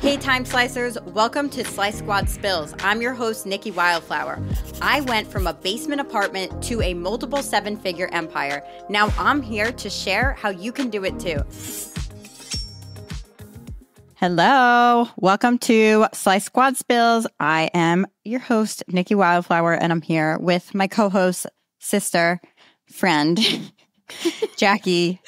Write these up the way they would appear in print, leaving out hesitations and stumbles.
Hey Time Slicers, welcome to Slice Squad Spills. I'm your host, Nikki Wildflower. I went from a basement apartment to a multiple seven-figure empire. Now I'm here to share how you can do it too. Hello, welcome to Slice Squad Spills. I am your host, Nikki Wildflower, and I'm here with my co-host, sister, friend, Jackie.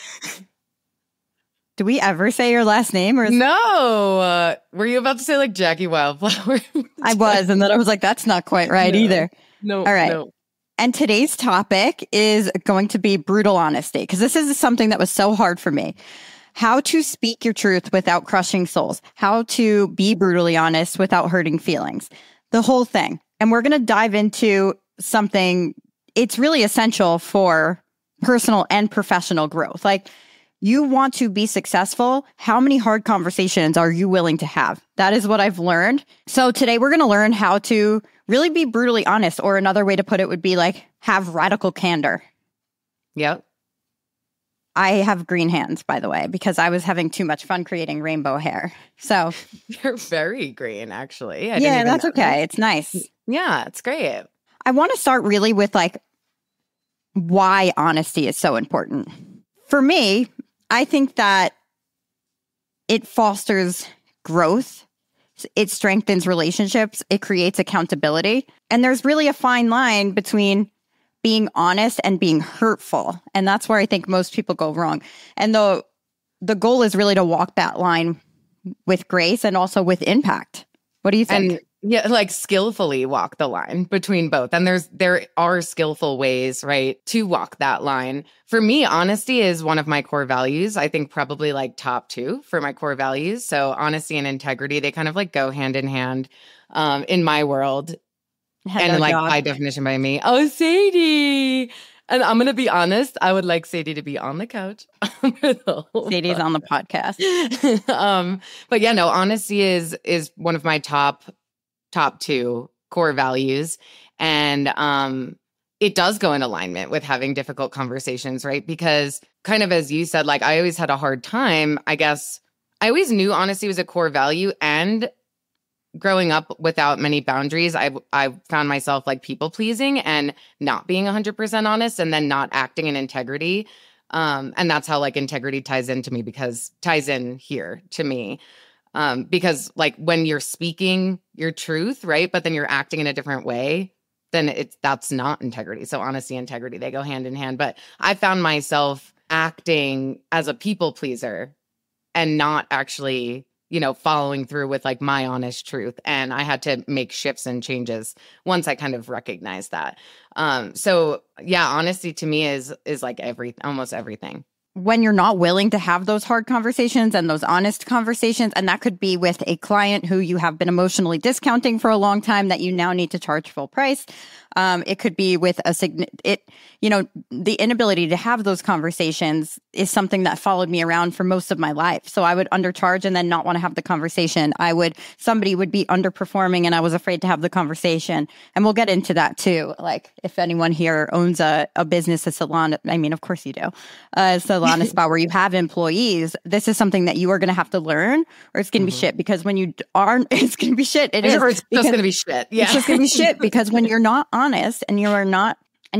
Do we ever say your last name? Or No. Were you about to say like Jackie Wildflower? I was, and then I was like, that's not quite right either. No. All right. No. And today's topic is going to be brutal honesty, because this is something that was so hard for me. How to speak your truth without crushing souls. How to be brutally honest without hurting feelings. The whole thing. And we're going to dive into something, it's really essential for personal and professional growth. Like, you want to be successful. How many hard conversations are you willing to have? That is what I've learned. So today we're going to learn how to really be brutally honest, or another way to put it would be like have radical candor. Yep. I have green hands, by the way, because I was having too much fun creating rainbow hair. So You're very green, actually. Yeah, that's okay. It's nice. Yeah, it's great. I want to start really with like why honesty is so important. For me, I think that it fosters growth, it strengthens relationships, it creates accountability. And there's really a fine line between being honest and being hurtful. And that's where I think most people go wrong. And the goal is really to walk that line with grace and also with impact. What do you think? And yeah, like skillfully walk the line between both. And there are skillful ways, right, to walk that line. For me, honesty is one of my core values. I think probably like top two for my core values. So honesty and integrity, they kind of like go hand in hand in my world. Hello, and like dog. by definition by me. Oh, Sadie. And I'm going to be honest, I would like Sadie to be on the couch. Sadie's on the podcast. But yeah, no, honesty is one of my top two core values. And it does go in alignment with having difficult conversations, right? Because kind of as you said, like I always had a hard time. I guess I always knew honesty was a core value, and growing up without many boundaries, I found myself like people pleasing and not being 100% honest, and then not acting in integrity. And that's how like integrity ties in here to me. Because like when you're speaking your truth, right, but then you're acting in a different way, then that's not integrity. So honesty and integrity, they go hand in hand. But I found myself acting as a people pleaser and not actually, following through with like my honest truth. And I had to make shifts and changes once I kind of recognized that. So yeah, honesty to me is like almost everything. When you're not willing to have those hard conversations and those honest conversations, and that could be with a client who you have been emotionally discounting for a long time that you now need to charge full price. It could be with the inability to have those conversations is something that followed me around for most of my life. So I would undercharge and then not want to have the conversation. Somebody would be underperforming and I was afraid to have the conversation. And we'll get into that too. Like if anyone here owns a business, a salon, I mean, of course you do, a salon, a spa where you have employees, this is something that you are going to have to learn, or it's going to be shit, because when you aren't, it's going to be shit. It's just going to be shit. Yeah. It's just going to be shit because when you're not honest and you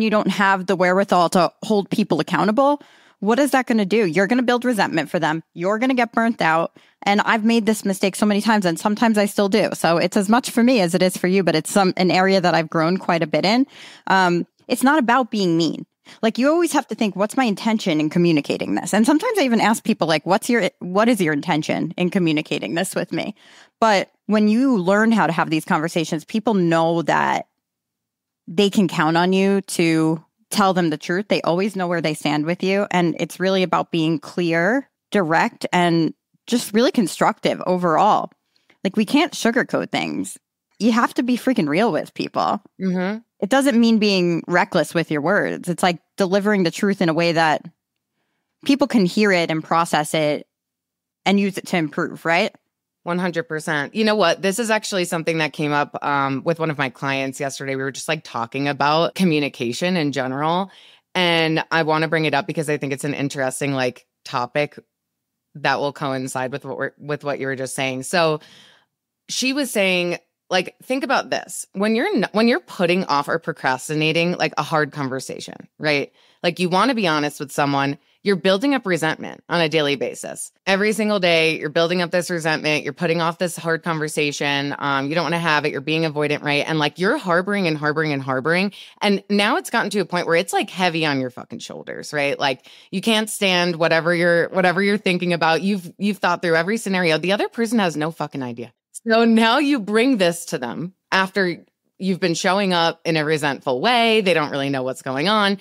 don't have the wherewithal to hold people accountable, what is that going to do? You're going to build resentment for them. You're going to get burnt out. And I've made this mistake so many times, and sometimes I still do. So it's as much for me as it is for you, but it's an area that I've grown quite a bit in. It's not about being mean. Like you always have to think, what's my intention in communicating this? And sometimes I even ask people like, what is your intention in communicating this with me? But when you learn how to have these conversations, people know that they can count on you to tell them the truth. They always know where they stand with you. And it's really about being clear, direct, and just really constructive overall. Like we can't sugarcoat things. You have to be freaking real with people. Mm-hmm. It doesn't mean being reckless with your words. It's like delivering the truth in a way that people can hear it and process it and use it to improve, right? 100%. You know what? This is actually something that came up with one of my clients yesterday. We were just like talking about communication in general. And I want to bring it up because I think it's an interesting like topic that will coincide with what you were just saying. So she was saying, like, think about this. When you're putting off or procrastinating like a hard conversation, right? Like, you want to be honest with someone, you're building up resentment on a daily basis. Every single day, you're building up this resentment. You're putting off this hard conversation. You don't want to have it. You're being avoidant, right? And like, you're harboring and harboring and harboring. And now it's gotten to a point where it's like heavy on your fucking shoulders, right? Like, you can't stand whatever you're thinking about. You've thought through every scenario. The other person has no fucking idea. So now you bring this to them after you've been showing up in a resentful way. They don't really know what's going on.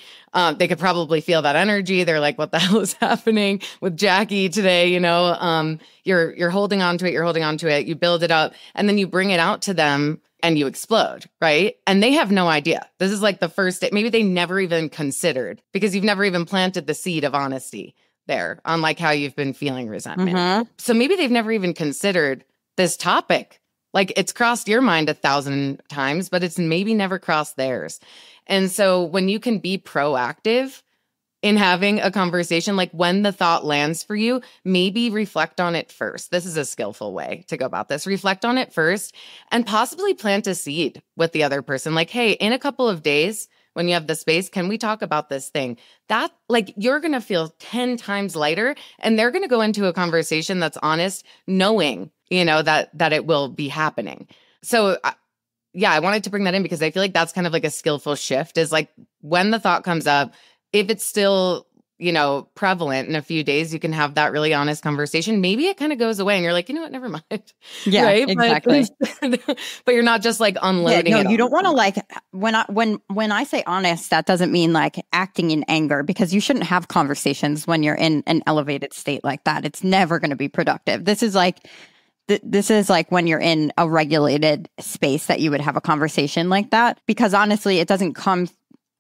They could probably feel that energy. They're like, what the hell is happening with Jackie today? You know, you're holding on to it. You're holding on to it. You build it up and then you bring it out to them and you explode, right? And they have no idea. This is like the first day. Maybe they never even considered, because you've never even planted the seed of honesty there on like how you've been feeling resentment. Mm-hmm. So maybe they've never even considered this topic. Like, it's crossed your mind 1,000 times, but it's maybe never crossed theirs. And so when you can be proactive in having a conversation, like when the thought lands for you, maybe reflect on it first. This is a skillful way to go about this. Reflect on it first and possibly plant a seed with the other person. Like, hey, in a couple of days, when you have the space, can we talk about this thing? That, like, you're going to feel 10 times lighter, and they're going to go into a conversation that's honest, knowing, you know, that it will be happening. So yeah, I wanted to bring that in because I feel like that's kind of like a skillful shift, is like when the thought comes up, if it's still, you know, prevalent in a few days, you can have that really honest conversation. Maybe it kind of goes away and you're like, you know what, never mind. Yeah, right? Exactly. But you're not just like unloading. Yeah, no, you don't want to like, when I say honest, that doesn't mean like acting in anger, because you shouldn't have conversations when you're in an elevated state like that. It's never going to be productive. This is like when you're in a regulated space that you would have a conversation like that, because honestly,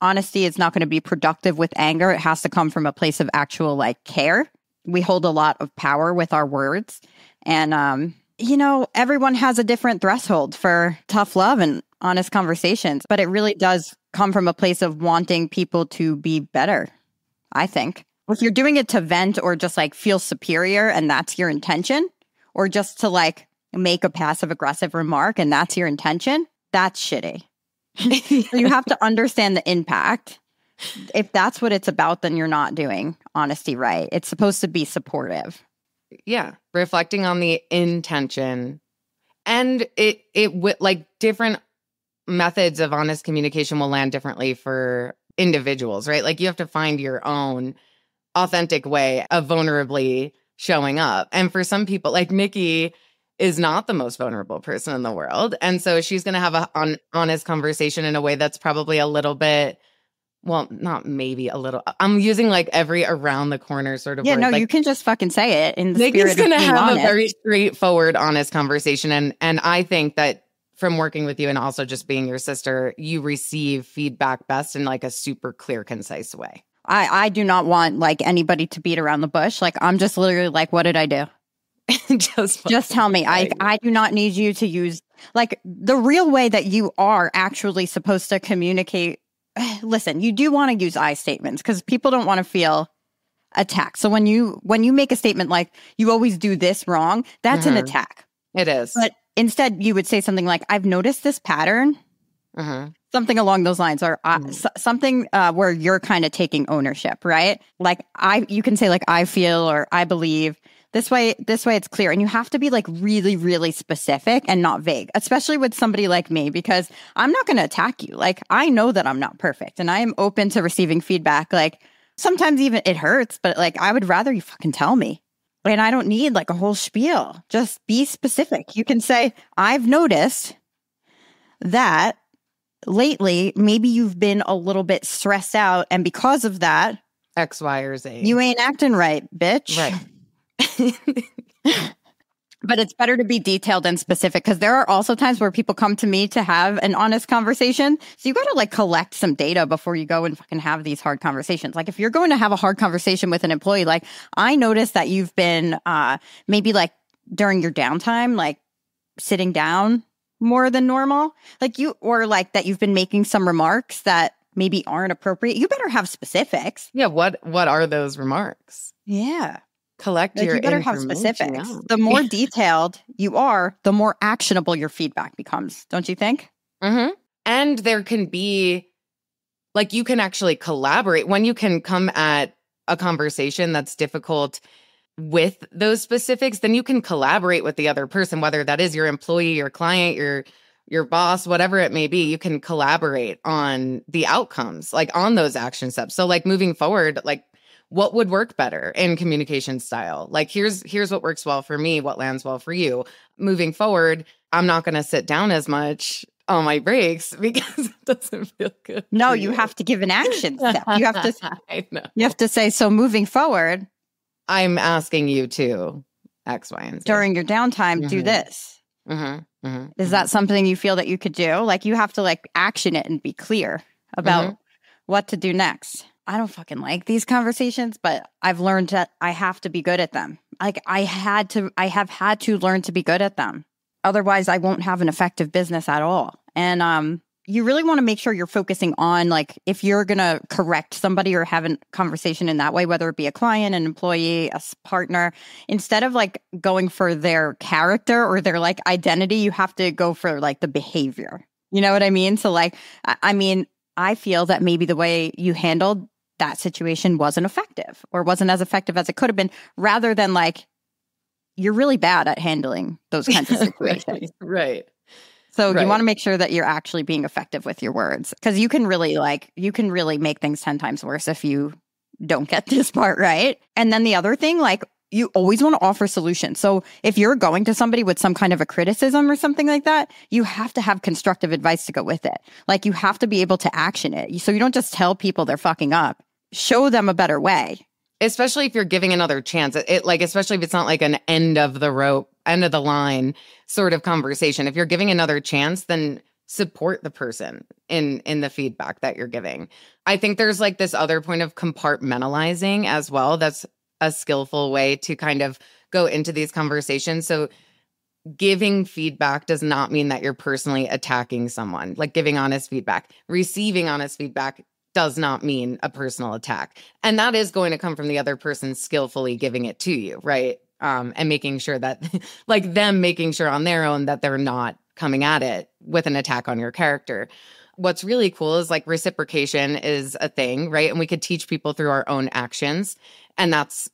honesty is not going to be productive with anger. It has to come from a place of actual like care. We hold a lot of power with our words. And, you know, everyone has a different threshold for tough love and honest conversations, but it really does come from a place of wanting people to be better, I think. If you're doing it to vent or just like feel superior and that's your intention, or just to like make a passive aggressive remark and that's your intention, that's shitty. So you have to understand the impact. If that's what it's about, then you're not doing honesty right. It's supposed to be supportive. Yeah. Reflecting on the intention. And it like different methods of honest communication will land differently for individuals, right? Like, you have to find your own authentic way of vulnerably showing up. And for some people, like Nikki is not the most vulnerable person in the world. And so she's going to have an honest conversation in a way that's probably a little bit, well, not maybe a little. I'm using like every around the corner sort of word. No, like, you can just fucking say it in the Nikki's spirit of being have honest. A very straightforward, honest conversation. And I think that from working with you and also just being your sister, you receive feedback best in like a super clear, concise way. I do not want like anybody to beat around the bush. Like, I'm just literally like, what did I do? Just tell me. I do not need you to use like the real way that you are actually supposed to communicate. Listen, you do want to use I statements because people don't want to feel attacked. So when you make a statement like, you always do this wrong, that's an attack. It is. But instead you would say something like, I've noticed this pattern. Something along those lines, or something where you're kind of taking ownership, right? Like you can say like, I feel, or I believe. This way it's clear. And you have to be like really, really specific and not vague, especially with somebody like me, because I'm not going to attack you. Like, I know that I'm not perfect and I am open to receiving feedback. Like, sometimes even it hurts, but like, I would rather you fucking tell me. And I don't need like a whole spiel. Just be specific. You can say, I've noticed that lately, maybe you've been a little bit stressed out. And because of that, X, Y, or Z. You ain't acting right, bitch. Right. But it's better to be detailed and specific, because there are also times where people come to me to have an honest conversation. So you got to like collect some data before you go and fucking have these hard conversations. Like, if you're going to have a hard conversation with an employee, like, I noticed that you've been maybe like during your downtime, like sitting down more than normal, or like that you've been making some remarks that maybe aren't appropriate. You better have specifics. Yeah. What are those remarks? Yeah. collect Like, your you better have information. specifics. Yeah. The more detailed you are, the more actionable your feedback becomes. Don't you think? Mm-hmm. And there can be, like, you can actually collaborate when you can come at a conversation that's difficult with those specifics. Then you can collaborate with the other person, whether that is your employee, your client, your boss, whatever it may be. You can collaborate on the outcomes, like on those action steps. So, like, moving forward, like, what would work better in communication style? Like, here's what works well for me, what lands well for you. Moving forward, I'm not going to sit down as much on my breaks because it doesn't feel good. No, you have to give an action step. You have to I know. You have to say, so moving forward, I'm asking you to X, Y, and Z. during your downtime, do this. Is that something you feel that you could do? Like, you have to like action it and be clear about what to do next. I don't fucking like these conversations, but I've learned that I have to be good at them. Like, I have had to learn to be good at them. Otherwise, I won't have an effective business at all. And you really want to make sure you're focusing on, like, if you're going to correct somebody or have a conversation in that way, whether it be a client, an employee, a partner, instead of like going for their character or their like identity, you have to go for like the behavior. You know what I mean? So like, I mean, I feel that maybe the way you handled that situation wasn't effective or wasn't as effective as it could have been, rather than like, you're really bad at handling those kinds of situations. Right. So you want to make sure that you're actually being effective with your words, because you can really make things 10 times worse if you don't get this part right. And then the other thing, like, you always want to offer solutions. So if you're going to somebody with some kind of a criticism or something like that, you have to have constructive advice to go with it. Like, you have to be able to action it. So you don't just tell people they're fucking up. Show them a better way. Especially if you're giving another chance. It like, especially if it's not like an end of the rope, end of the line sort of conversation. If you're giving another chance, then support the person in the feedback that you're giving. I think there's like this other point of compartmentalizing as well. That's a skillful way to kind of go into these conversations. So giving feedback does not mean that you're personally attacking someone. Like, giving honest feedback, receiving honest feedback does not mean a personal attack. And that is going to come from the other person skillfully giving it to you, right? And making sure that, like, them making sure on their own that they're not coming at it with an attack on your character. What's really cool is, like, reciprocation is a thing, right? And we could teach people through our own actions. And that's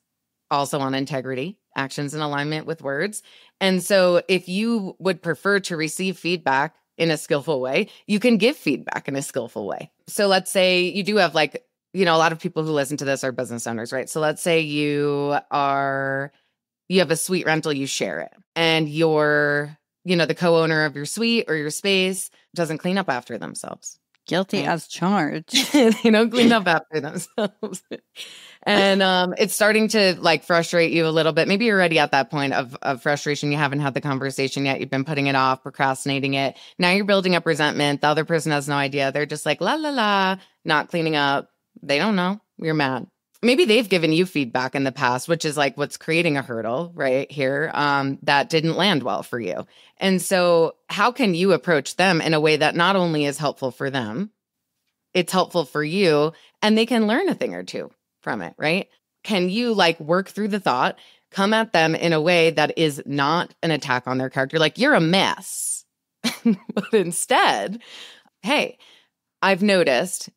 also on integrity, actions in alignment with words. And so if you would prefer to receive feedback in a skillful way, you can give feedback in a skillful way. So let's say you do have, like, you know, a lot of people who listen to this are business owners, right? So let's say you have a suite rental, you share it, and you're, you know, the co-owner of your suite or your space doesn't clean up after themselves. Guilty as charged. They don't clean up after themselves. And it's starting to, like, frustrate you a little bit. Maybe you're already at that point of frustration. You haven't had the conversation yet. You've been putting it off, procrastinating it. Now you're building up resentment. The other person has no idea. They're just like, la, la, la, not cleaning up. They don't know. You're mad. Maybe they've given you feedback in the past, which is like what's creating a hurdle right here, that didn't land well for you. And so how can you approach them in a way that not only is helpful for them, it's helpful for you, and they can learn a thing or two from it, right? Can you, like, work through the thought, come at them in a way that is not an attack on their character, like, you're a mess, but instead, hey, I've noticed,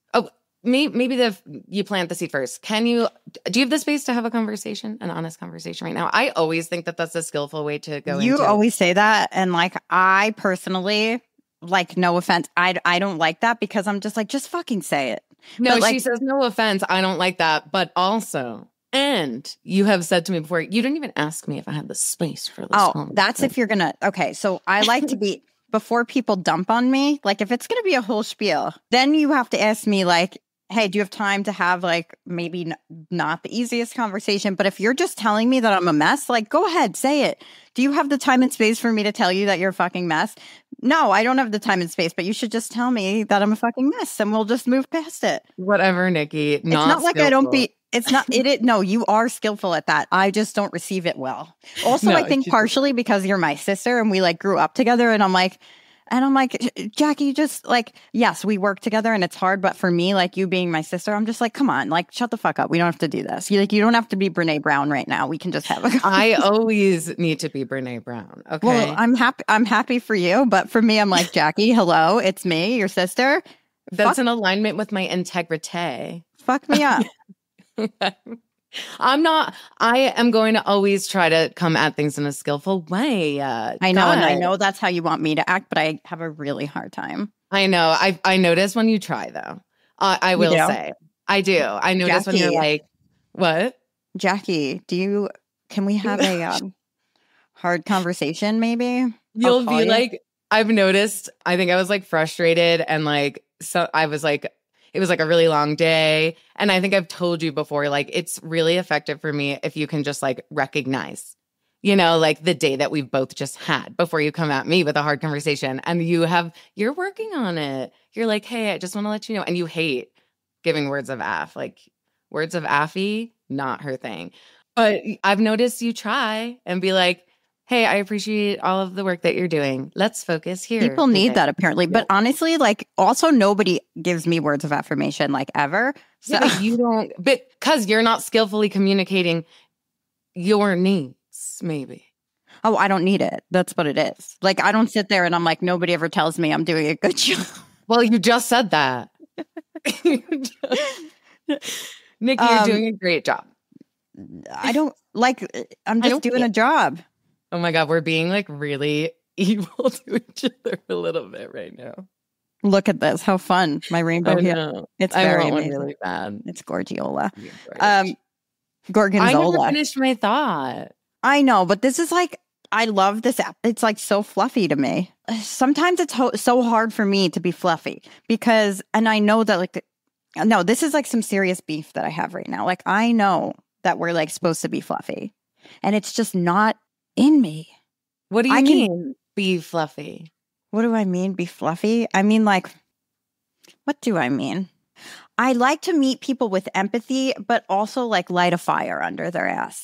maybe you plant the seed first. Do you have the space to have a conversation, an honest conversation right now? I always think that that's a skillful way to go. You always say that. And, like, I personally, like, no offense, I don't like that, because I'm just like, just fucking say it. No, but, like, she says, no offense, I don't like that. But also, and you have said to me before, you didn't even ask me if I had the space for this. Oh, that's if you're going to. Okay. So I like to be, before people dump on me, like, if it's going to be a whole spiel, then you have to ask me, like, hey, do you have time to have, like, maybe not the easiest conversation, but if you're just telling me that I'm a mess, like, go ahead, say it. Do you have the time and space for me to tell you that you're a fucking mess? No, I don't have the time and space, but you should just tell me that I'm a fucking mess and we'll just move past it. Whatever, Nikki. It's not like I don't be, it's not, no, you are skillful at that. I just don't receive it well. Also, I think partially because you're my sister and we, like, grew up together, and I'm like, And I'm like, Jackie, you just like, yes, we work together and it's hard. But for me, like you being my sister, I'm just like, come on, like, shut the fuck up. We don't have to do this. You don't have to be Brene Brown right now. We can just have a I always need to be Brene Brown. Okay. Well, I'm happy for you. But for me, I'm like, Jackie, hello, it's me, your sister. That's in alignment with my integrity. Fuck me up. I am going to always try to come at things in a skillful way. I know. And I know that's how you want me to act, but I have a really hard time. I know. I notice when you try, though. I will say. I do. I notice Jackie, when you're like, what? Jackie, can we have a hard conversation maybe? You'll be like, I've noticed, I think I was like frustrated and like, so I was like, it was like a really long day. And I think I've told you before, like, it's really effective for me if you can just like recognize, like the day that we've both just had before you come at me with a hard conversation and you're working on it. You're like, hey, I just want to let you know. And you hate giving words of aff, like words of affy, not her thing. But I've noticed you try and be like, hey, I appreciate all of the work that you're doing. Let's focus here. People need that apparently. Yeah. But honestly, like also nobody gives me words of affirmation like ever. So yeah, but you don't, because you're not skillfully communicating your needs, maybe. Oh, I don't need it. That's what it is. Like I don't sit there and I'm like, nobody ever tells me I'm doing a good job. Well, you just said that. Nikki, you're doing a great job. I don't like, I'm just doing a job. Oh my God, we're being like really evil to each other a little bit right now. Look at this. How fun. My rainbow here. It's very amazing. Really bad. It's Gorgiola. Gorgonzola. I never finished my thought. I know, but this is like, I love this app. It's like so fluffy to me. Sometimes it's so hard for me to be fluffy because, and I know that like, no, this is like some serious beef that I have right now. Like I know that we're like supposed to be fluffy and it's just not in me. What do you mean be fluffy? What do I mean be fluffy? I mean like, what do I mean? I like to meet people with empathy, but also like light a fire under their ass,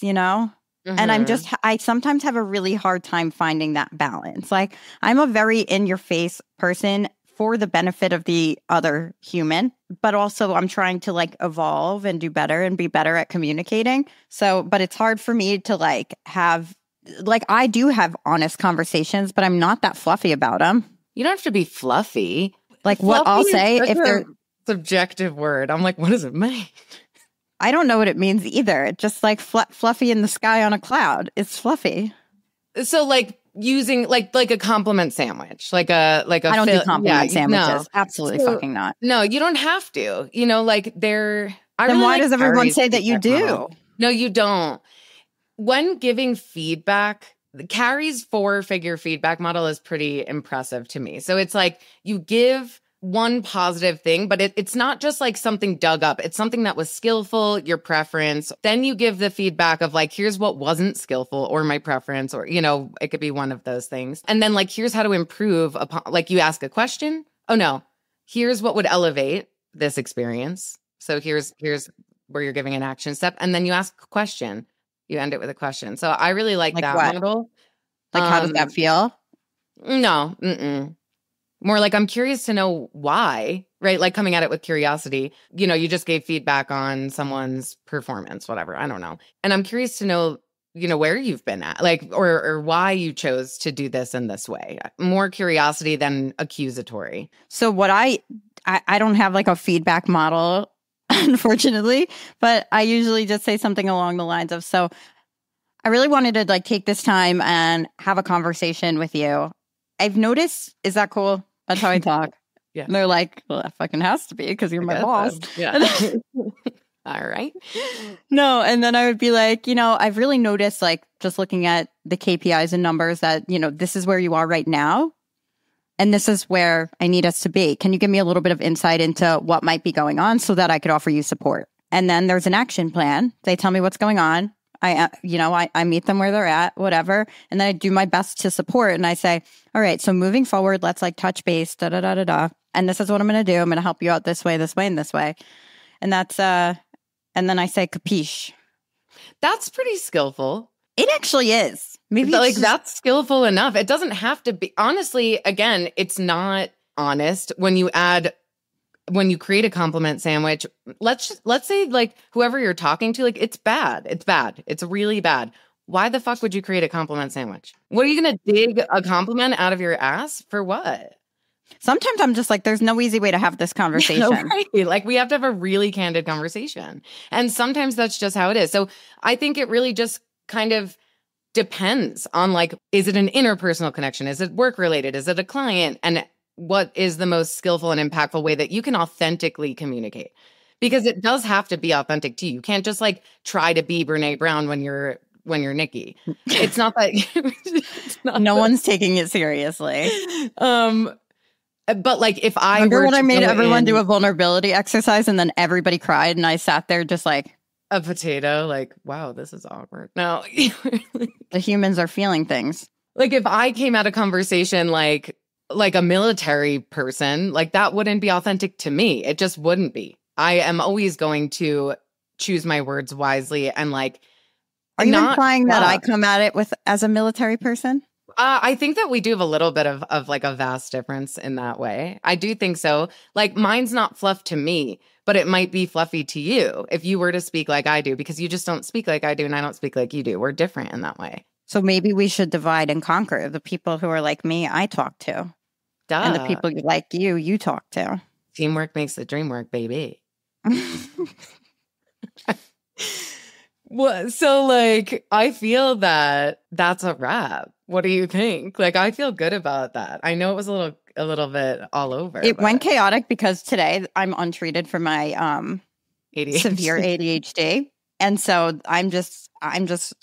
Mm-hmm. And I sometimes have a really hard time finding that balance. Like I'm a very in your face person for the benefit of the other human, but also I'm trying to like evolve and do better and be better at communicating. So, but it's hard for me to like have, like I do have honest conversations, but I'm not that fluffy about them. You don't have to be fluffy. Like fluffy what I'll say if they're subjective word. I'm like, what does it mean? I don't know what it means either. It's just like fluffy in the sky on a cloud. It's fluffy. So like using like a compliment sandwich, like a I don't do compliment sandwiches. No. Absolutely fucking not. No, you don't have to. Like they're. Then why does everyone say that you do? Model. No, you don't. When giving feedback, Carrie's 4-figure feedback model is pretty impressive to me. So it's like you give one positive thing, but it's not just like something dug up. It's something that was skillful, your preference. Then you give the feedback of like, here's what wasn't skillful or my preference, or, it could be one of those things. And then like, here's how to improve upon, like you ask a question. Oh no, here's what would elevate this experience. So here's where you're giving an action step. And then you ask a question. You end it with a question. So I really like that model. Like, how does that feel? No. More like I'm curious to know why, right? Like coming at it with curiosity. You just gave feedback on someone's performance, whatever. I don't know. And I'm curious to know, where you've been at, like, or why you chose to do this in this way. More curiosity than accusatory. So what I don't have like a feedback model, unfortunately, but I usually just say something along the lines of, so I really wanted to like take this time and have a conversation with you. I've noticed, is that cool? That's how I talk. Yeah. And they're like, well, that fucking has to be because you're my boss. Yeah. All right. No. And then I would be like, I've really noticed like just looking at the KPIs and numbers that, this is where you are right now. And this is where I need us to be. Can you give me a little bit of insight into what might be going on so that I could offer you support? And then there's an action plan. They tell me what's going on. I meet them where they're at, whatever. And then I do my best to support. And I say, all right, so moving forward, let's like touch base, da, da, da, da, da. And this is what I'm going to do. I'm going to help you out this way, and this way. And that's, and then I say, capiche. That's pretty skillful. It actually is. Maybe like that's skillful enough. It doesn't have to be. Honestly, again, it's not honest when you create a compliment sandwich. Let's say like whoever you're talking to, like it's bad. It's bad. It's really bad. Why the fuck would you create a compliment sandwich? What are you going to dig a compliment out of your ass for what? Sometimes I'm just like, there's no easy way to have this conversation. Right. Like we have to have a really candid conversation. And sometimes that's just how it is. So I think it really just kind of depends on like, is it an interpersonal connection? Is it work related? Is it a client? And what is the most skillful and impactful way that you can authentically communicate? Because it does have to be authentic to you. You can't just like try to be Brene Brown when you're Nikki. It's not that. No one's taking it seriously. But like if I remember when I made everyone do a vulnerability exercise and then everybody cried and I sat there just like a potato, like, wow, this is awkward. No, the humans are feeling things. Like if I came at a conversation like a military person, like that wouldn't be authentic to me. It just wouldn't be. I am always going to choose my words wisely and like. Are you implying that I come at it as a military person? I think that we do have a little bit of like a vast difference in that way. I do think so. Like mine's not fluff to me, but it might be fluffy to you if you were to speak like I do, because you just don't speak like I do and I don't speak like you do. We're different in that way. So maybe we should divide and conquer. The people who are like me, I talk to. Duh. And the people like you talk to. Teamwork makes the dream work, baby. What? So like, I feel that that's a wrap. What do you think? Like, I feel good about that. I know it was a little bit all over. It went chaotic because today I'm untreated for my ADHD. Severe ADHD. And so I'm just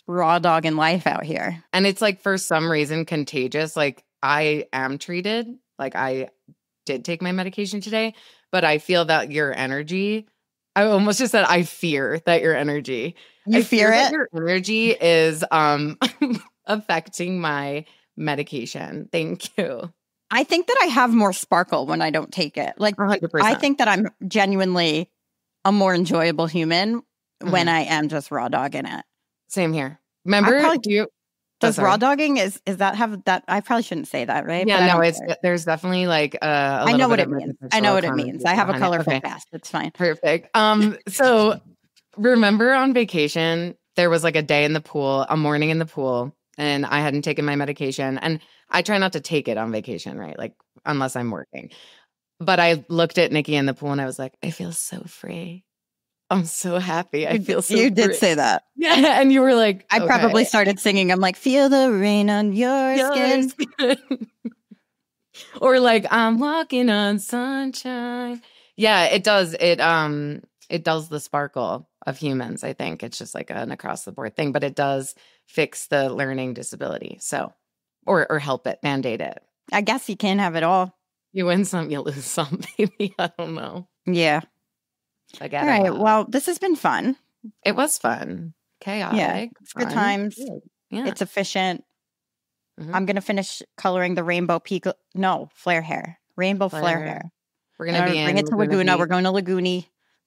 raw dogging life out here. And it's like, for some reason, contagious. Like I am treated. Like I did take my medication today, but I feel that your energy, I almost just said, I fear that your energy. You fear it? Your energy is affecting my medication. Thank you. I think that I have more sparkle when I don't take it. Like 100%. I think that I'm genuinely a more enjoyable human when I am just raw dogging it. Same here. Remember? Does raw dogging is that have that? I probably shouldn't say that, right? Yeah, no, there's definitely like I know what it means. I know what it means. I have a colorful past. It's fine. Perfect. So remember on vacation, there was like a day in the pool, a morning in the pool, and I hadn't taken my medication. And I try not to take it on vacation, right? Like unless I'm working. But I looked at Nikki in the pool and I was like, I feel so free. I'm so happy. I feel so You did say that. Yeah. And you were like, I probably started singing. I'm like, feel the rain on your skin. Or like, I'm walking on sunshine. Yeah, it does. It does the sparkle of humans. I think it's just like an across the board thing, but it does fix the learning disability. So, or help it, mandate it. I guess you can't have it all. You win some, you lose some, maybe. I don't know. Yeah. All right. Well, this has been fun. It was fun. Chaotic. Yeah. It's good times. Yeah. It's efficient. Mm-hmm. I'm going to finish coloring the rainbow flare hair. Rainbow flare hair. We're going to bring it to Laguna. We're going to Laguna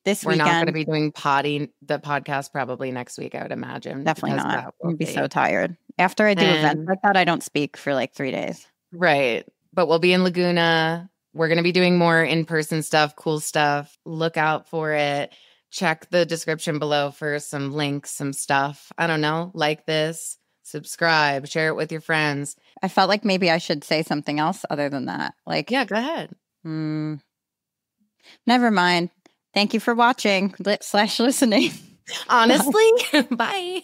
this weekend. We're not going to be doing the podcast probably next week, I would imagine. Definitely not. I'd be so tired. After I do events like that, I don't speak for like 3 days. Right. But we'll be in Laguna. We're going to be doing more in-person stuff, cool stuff. Look out for it. Check the description below for some links, some stuff. I don't know. Like this, subscribe, share it with your friends. I felt like maybe I should say something else other than that. Like, yeah, go ahead. Never mind. Thank you for watching / listening. Honestly, bye.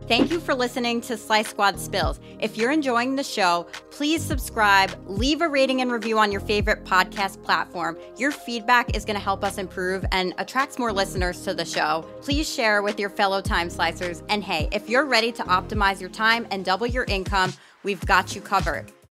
Thank you for listening to Slice Squad Spills. If you're enjoying the show, please subscribe, leave a rating and review on your favorite podcast platform. Your feedback is going to help us improve and attracts more listeners to the show. Please share with your fellow time slicers. And hey, if you're ready to optimize your time and double your income, we've got you covered.